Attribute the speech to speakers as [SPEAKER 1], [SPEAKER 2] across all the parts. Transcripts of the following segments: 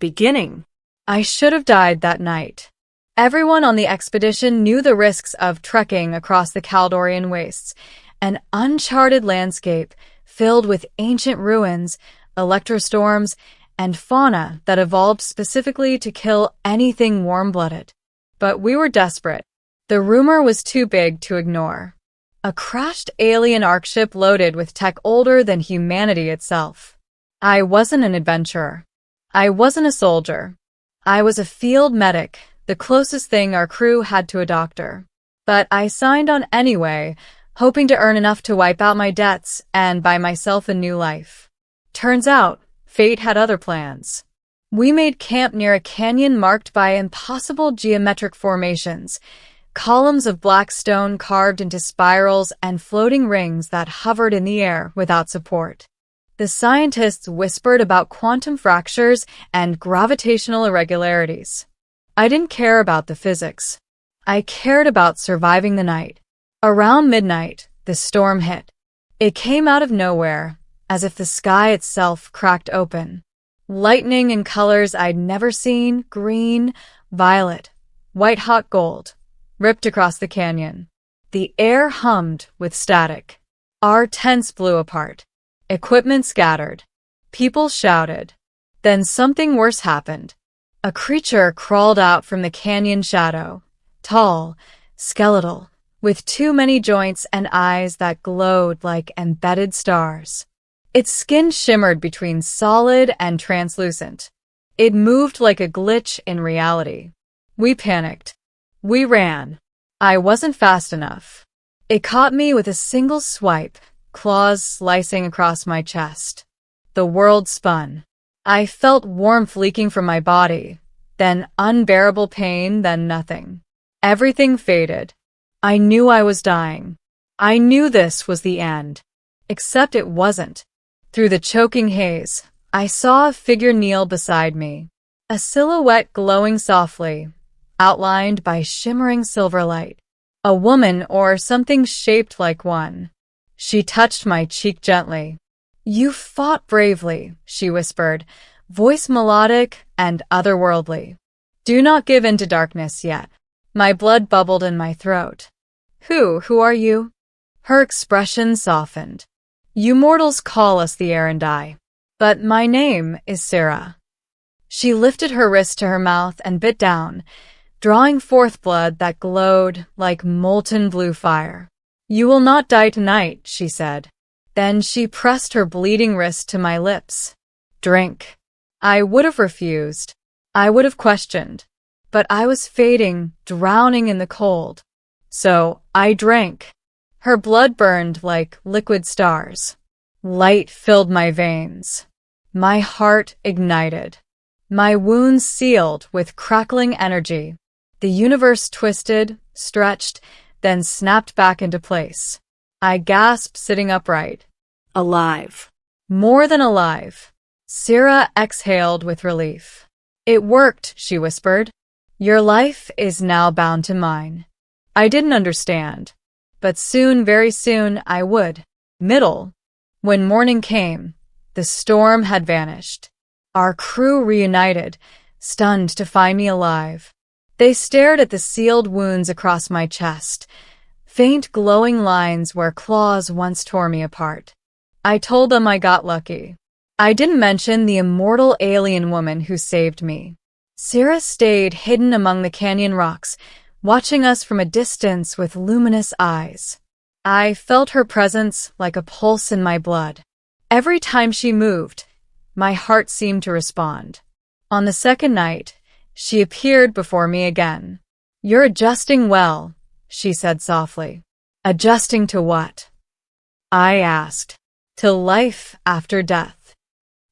[SPEAKER 1] beginning.
[SPEAKER 2] I should have died that night. Everyone on the expedition knew the risks of trekking across the Kaldorian wastes, an uncharted landscape filled with ancient ruins, electrostorms, and fauna that evolved specifically to kill anything warm-blooded. But we were desperate. The rumor was too big to ignore. A crashed alien Ark-Ship loaded with tech older than humanity itself. I wasn't an adventurer. I wasn't a soldier. I was a field medic, the closest thing our crew had to a doctor. But I signed on anyway, hoping to earn enough to wipe out my debts and buy myself a new life. Turns out, fate had other plans. We made camp near a canyon marked by impossible geometric formations, columns of black stone carved into spirals and floating rings that hovered in the air without support. The scientists whispered about quantum fractures and gravitational irregularities. I didn't care about the physics. I cared about surviving the night. Around midnight, the storm hit. It came out of nowhere, as if the sky itself cracked open. Lightning in colors I'd never seen, green, violet, white-hot gold, ripped across the canyon. The air hummed with static. Our tents blew apart. Equipment scattered. People shouted. Then something worse happened. A creature crawled out from the canyon shadow, tall, skeletal, with too many joints and eyes that glowed like embedded stars. Its skin shimmered between solid and translucent. It moved like a glitch in reality. We panicked. We ran. I wasn't fast enough. It caught me with a single swipe, claws slicing across my chest. The world spun. I felt warmth leaking from my body, then unbearable pain, then nothing. Everything faded. I knew I was dying. I knew this was the end. Except it wasn't. Through the choking haze, I saw a figure kneel beside me, a silhouette glowing softly, outlined by shimmering silver light. A woman or something shaped like one. She touched my cheek gently. "You fought bravely," she whispered, voice melodic and otherworldly. "Do not give in to darkness yet." My blood bubbled in my throat. Who are you?" Her expression softened. "You mortals call us the Arendai, but my name is Sira." She lifted her wrist to her mouth and bit down, drawing forth blood that glowed like molten blue fire. "You will not die tonight," she said. Then she pressed her bleeding wrist to my lips. "Drink." I would have refused. I would have questioned. But I was fading, drowning in the cold. So I drank. Her blood burned like liquid stars. Light filled my veins. My heart ignited. My wounds sealed with crackling energy. The universe twisted, stretched, then snapped back into place. I gasped, sitting upright.
[SPEAKER 1] Alive.
[SPEAKER 2] More than alive. Sira exhaled with relief. "It worked," she whispered. "Your life is now bound to mine." I didn't understand. But soon, very soon, I would. When morning came, the storm had vanished. Our crew reunited, stunned to find me alive. They stared at the sealed wounds across my chest, faint glowing lines where claws once tore me apart. I told them I got lucky. I didn't mention the immortal alien woman who saved me. Sira stayed hidden among the canyon rocks, watching us from a distance with luminous eyes. I felt her presence like a pulse in my blood. Every time she moved, my heart seemed to respond. On the second night, she appeared before me again. "You're adjusting well," she said softly. "Adjusting to what?" I asked. "To life after death."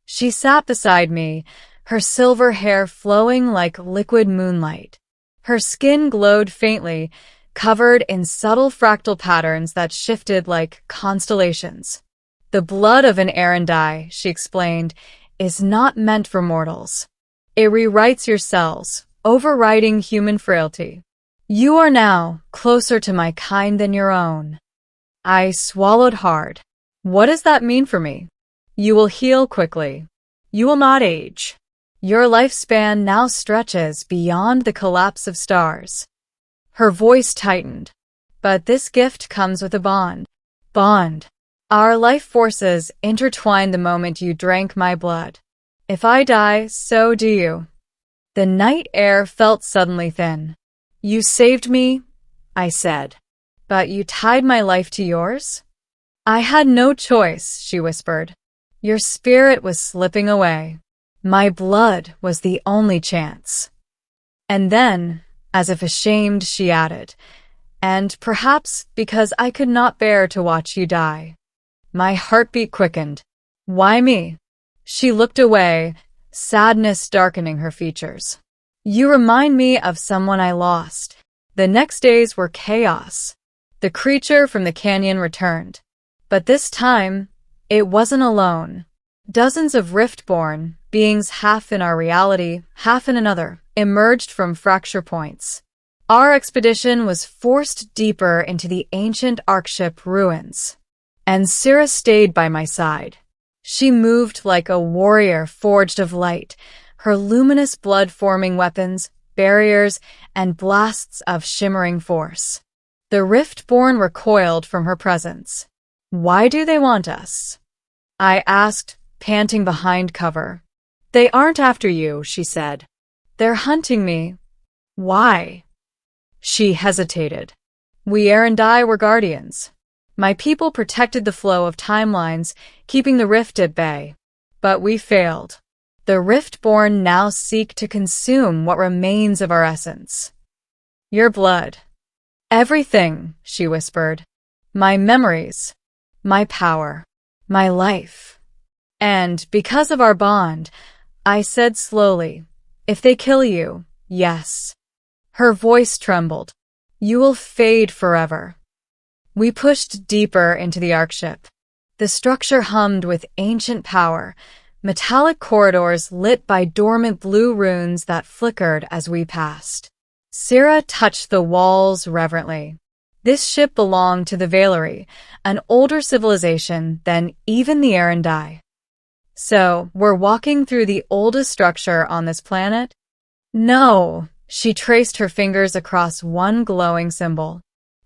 [SPEAKER 2] She sat beside me, her silver hair flowing like liquid moonlight. Her skin glowed faintly, covered in subtle fractal patterns that shifted like constellations. "The blood of an Arendai," she explained, "is not meant for mortals. It rewrites your cells, overriding human frailty. You are now closer to my kind than your own." I swallowed hard. What does that mean for me? "You will heal quickly. You will not age. Your lifespan now stretches beyond the collapse of stars. Her voice tightened. But this gift comes with a bond. Bond. Our life forces intertwined the moment you drank my blood. If I die, so do you. The night air felt suddenly thin. You saved me, I said. But you tied my life to yours? I had no choice, she whispered. Your spirit was slipping away. My blood was the only chance. And then, as if ashamed, she added, and perhaps because I could not bear to watch you die. My heartbeat quickened. Why me? She looked away, sadness darkening her features. You remind me of someone I lost. The next days were chaos. The creature from the canyon returned. But this time, it wasn't alone. Dozens of Riftborn, beings half in our reality, half in another, emerged from fracture points. Our expedition was forced deeper into the ancient Ark-Ship ruins. And Sira stayed by my side. She moved like a warrior forged of light, her luminous blood-forming weapons, barriers, and blasts of shimmering force. The Riftborn recoiled from her presence. Why do they want us? I asked, panting behind cover. They aren't after you, she said. They're hunting me. Why? She hesitated. We Erendai were guardians. My people protected the flow of timelines, keeping the rift at bay. But we failed. The Riftborn now seek to consume what remains of our essence. Your blood. Everything, she whispered. My memories. My power. My life. And because of our bond, I said slowly, if they kill you, yes. Her voice trembled. You will fade forever. We pushed deeper into the Ark-Ship. The structure hummed with ancient power, metallic corridors lit by dormant blue runes that flickered as we passed. Sira touched the walls reverently. This ship belonged to the Valerie, an older civilization than even the Erendai. So, we're walking through the oldest structure on this planet? No, she traced her fingers across one glowing symbol.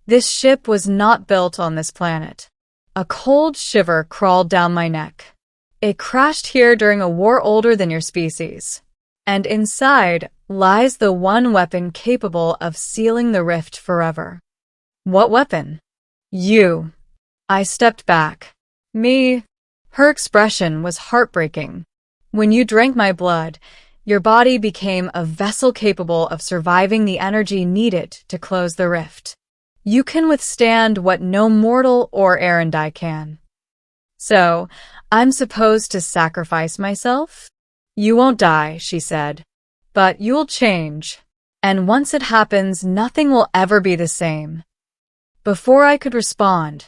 [SPEAKER 2] This ship was not built on this planet. A cold shiver crawled down my neck. It crashed here during a war older than your species. And inside lies the one weapon capable of sealing the rift forever. What weapon? You. I stepped back. Me. Her expression was heartbreaking. When you drank my blood, your body became a vessel capable of surviving the energy needed to close the rift. You can withstand what no mortal or Erendai can. So, I'm supposed to sacrifice myself? You won't die, she said. But you'll change. And once it happens, nothing will ever be the same. Before I could respond,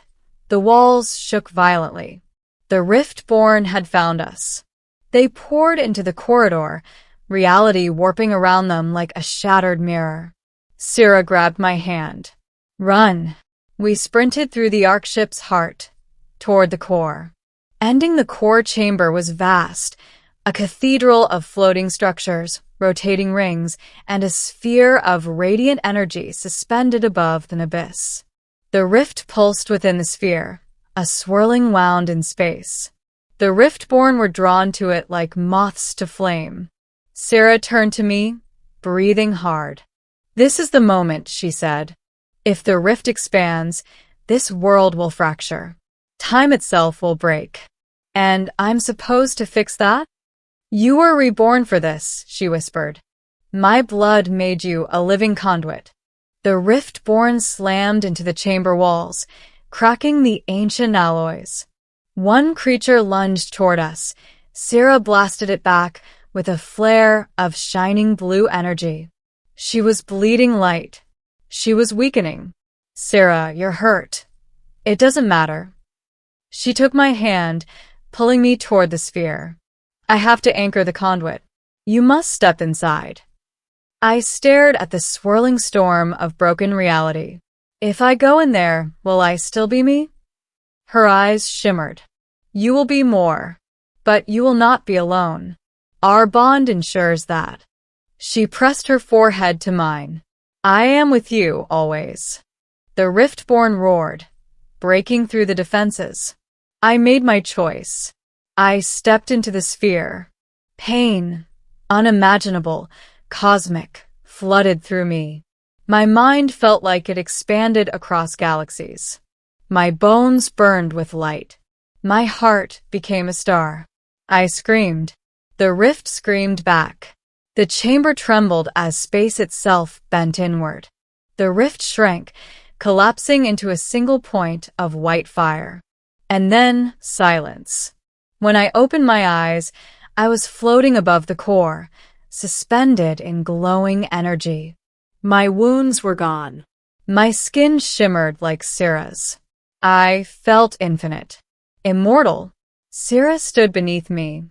[SPEAKER 2] the walls shook violently. The Riftborn had found us. They poured into the corridor, reality warping around them like a shattered mirror. Sira grabbed my hand. Run. We sprinted through the Ark-Ship's heart, toward the core. Ending the core chamber was vast, a cathedral of floating structures, rotating rings, and a sphere of radiant energy suspended above an abyss. The rift pulsed within the sphere, a swirling wound in space. The Riftborn were drawn to it like moths to flame. Sira turned to me, breathing hard. This is the moment, she said. If the rift expands, this world will fracture. Time itself will break. And I'm supposed to fix that? You were reborn for this, she whispered. My blood made you a living conduit. The Riftborn slammed into the chamber walls, cracking the ancient alloys. One creature lunged toward us. Sira blasted it back with a flare of shining blue energy. She was bleeding light. She was weakening. Sira, you're hurt. It doesn't matter. She took my hand, pulling me toward the sphere. I have to anchor the conduit. You must step inside. I stared at the swirling storm of broken reality. If I go in there, will I still be me? Her eyes shimmered. You will be more, but you will not be alone. Our bond ensures that. She pressed her forehead to mine. I am with you always. The Riftborn roared, breaking through the defenses. I made my choice. I stepped into the sphere. Pain, unimaginable, cosmic, flooded through me. My mind felt like it expanded across galaxies. My bones burned with light. My heart became a star. I screamed. The rift screamed back. The chamber trembled as space itself bent inward. The rift shrank, collapsing into a single point of white fire. And then silence. When I opened my eyes, I was floating above the core, suspended in glowing energy. My wounds were gone. My skin shimmered like Sira's. I felt infinite. Immortal. Sira stood beneath me,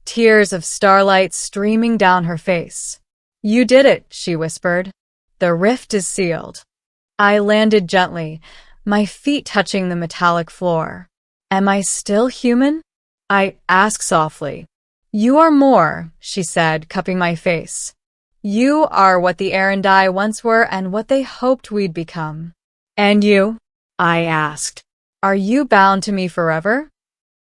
[SPEAKER 2] tears of starlight streaming down her face. You did it, she whispered. The rift is sealed. I landed gently, my feet touching the metallic floor. Am I still human? I asked softly. You are more, she said, cupping my face. You are what the Arendai once were and what they hoped we'd become. And you? I asked. Are you bound to me forever?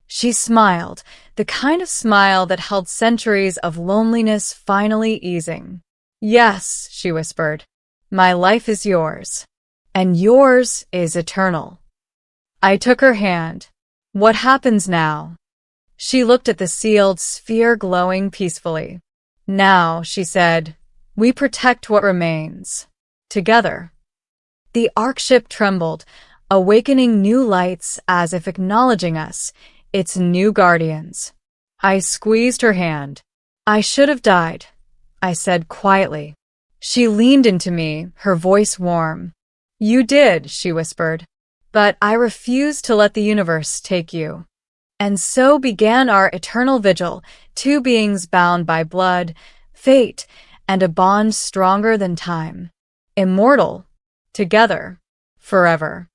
[SPEAKER 2] She smiled, the kind of smile that held centuries of loneliness finally easing. Yes, she whispered. My life is yours. And yours is eternal. I took her hand. What happens now? She looked at the sealed sphere glowing peacefully. Now, she said, we protect what remains. Together. The Ark-Ship trembled, awakening new lights as if acknowledging us, its new guardians. I squeezed her hand. I should have died, I said quietly. She leaned into me, her voice warm. You did, she whispered. But I refused to let the universe take you. And so began our eternal vigil, two beings bound by blood, fate, and a bond stronger than time. Immortal. Together. Forever.